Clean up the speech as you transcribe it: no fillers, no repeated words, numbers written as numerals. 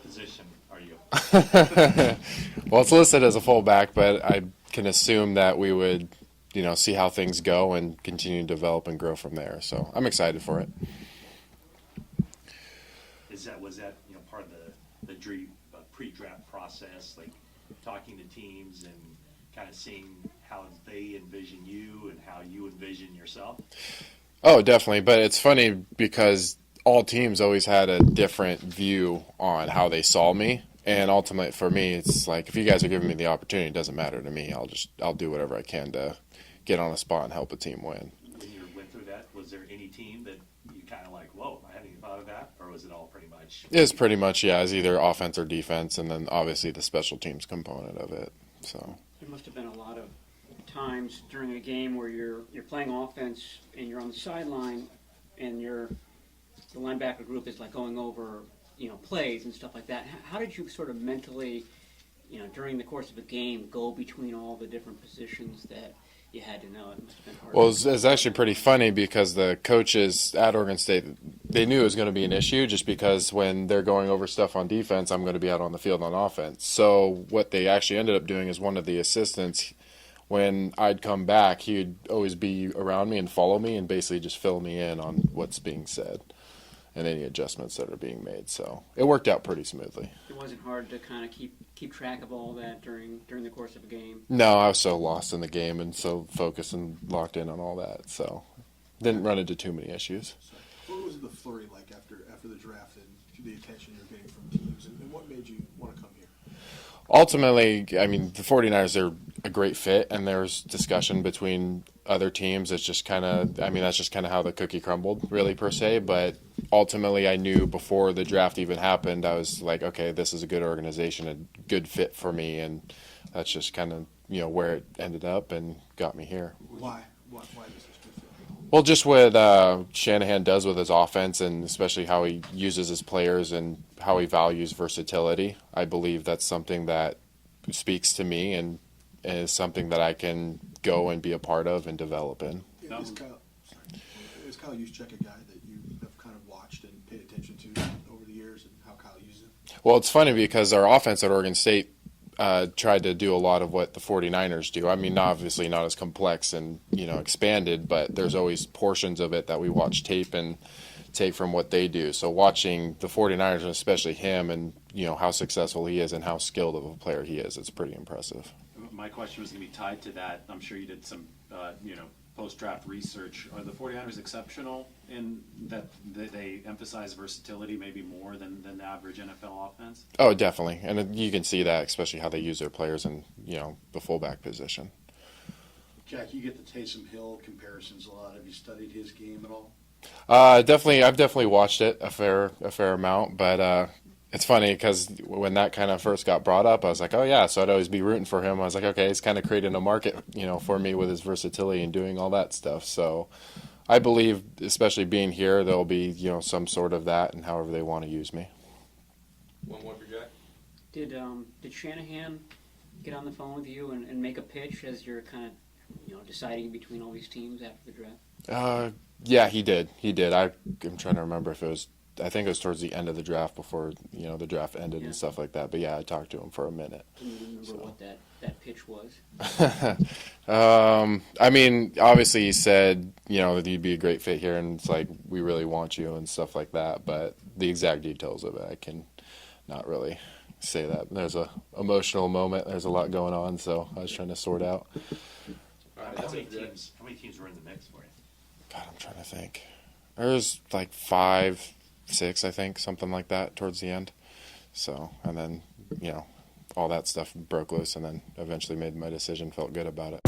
What position are you? Well, it's listed as a fullback, but I can assume that we would, see how things go and continue to develop and grow from there. So I'm excited for it. Was that part of the dream pre-draft process, like talking to teams and kind of seeing how they envision you and how you envision yourself? Oh, definitely. But it's funny because all teams always had a different view on how they saw me. And ultimately, for me, it's like, if you guys are giving me the opportunity, it doesn't matter to me. I'll do whatever I can to get on a spot and help a team win. When you went through that, was there any team that you kind of like, whoa, I hadn't even thought of that? Or was it all pretty much? It was pretty much, yeah, it's either offense or defense, and then obviously the special teams component of it. So there must have been a lot of times during a game where you're playing offense and you're on the sideline and the linebacker group is like going over plays and stuff like that. How did you sort of mentally, during the course of a game, go between all the different positions that you had to know? It must have been hard. Well, it's actually pretty funny because the coaches at Oregon State, they knew it was going to be an issue just because when they're going over stuff on defense, I'm going to be out on the field on offense. So what they actually ended up doing is one of the assistants, when I'd come back, he would always be around me and follow me and basically just fill me in on what's being said and any adjustments that are being made. So it worked out pretty smoothly. It wasn't hard to kind of keep track of all that during the course of a game? No, I was so lost in the game and so focused and locked in on all that. So didn't run into too many issues. So what was the flurry like after the draft and the attention you're getting from teams, and what made you want to come here? Ultimately, I mean, the 49ers are a great fit, and there's discussion between other teams. It's just kind of, that's just kind of how the cookie crumbled, really, per se. But ultimately, I knew before the draft even happened, I was like, okay, this is a good organization, a good fit for me, and that's just kind of, where it ended up and got me here. Why? Why is this good fit? Well, just what Shanahan does with his offense, and especially how he uses his players and how he values versatility. I believe that's something that speaks to me and is something that I can go and be a part of and develop in. Is Kyle Juszczyk a guy that you have kind of watched and paid attention to over the years, and how Kyle uses him? Well, it's funny because our offense at Oregon State tried to do a lot of what the 49ers do. I mean, obviously not as complex and, expanded, but there's always portions of it that we watch tape and take from what they do. So watching the 49ers, and especially him, and, how successful he is and how skilled of a player he is, it's pretty impressive. My question was going to be tied to that. I'm sure you did some, post-draft research. Are the 49ers exceptional in that they emphasize versatility maybe more than the average NFL offense? Oh, definitely. And you can see that, especially how they use their players in, the fullback position. Jack, you get the Taysom Hill comparisons a lot. Have you studied his game at all? I've definitely watched it a fair amount, but it's funny because when that kind of first got brought up, I was like, oh yeah, so I'd always be rooting for him. I was like, okay, he's kind of creating a market, for me with his versatility and doing all that stuff. So I believe, especially being here, there'll be, some sort of that and however they want to use me. One more for Jack. Did Shanahan get on the phone with you and make a pitch as you're kind of, deciding between all these teams after the draft? Yeah, he did. I'm trying to remember if it was, I think it was towards the end of the draft before, the draft ended and stuff like that. But yeah, I talked to him for a minute. Can you remember what that pitch was? Obviously he said, that you'd be a great fit here, and it's like, we really want you and stuff like that. But the exact details of it, I can not really say that. There's a emotional moment. There's a lot going on, so I was trying to sort out. All right, How many teams were in the mix for you? God, I'm trying to think. There's like 5, 6, I think, something like that towards the end. So, and then, all that stuff broke loose, and then eventually made my decision, felt good about it.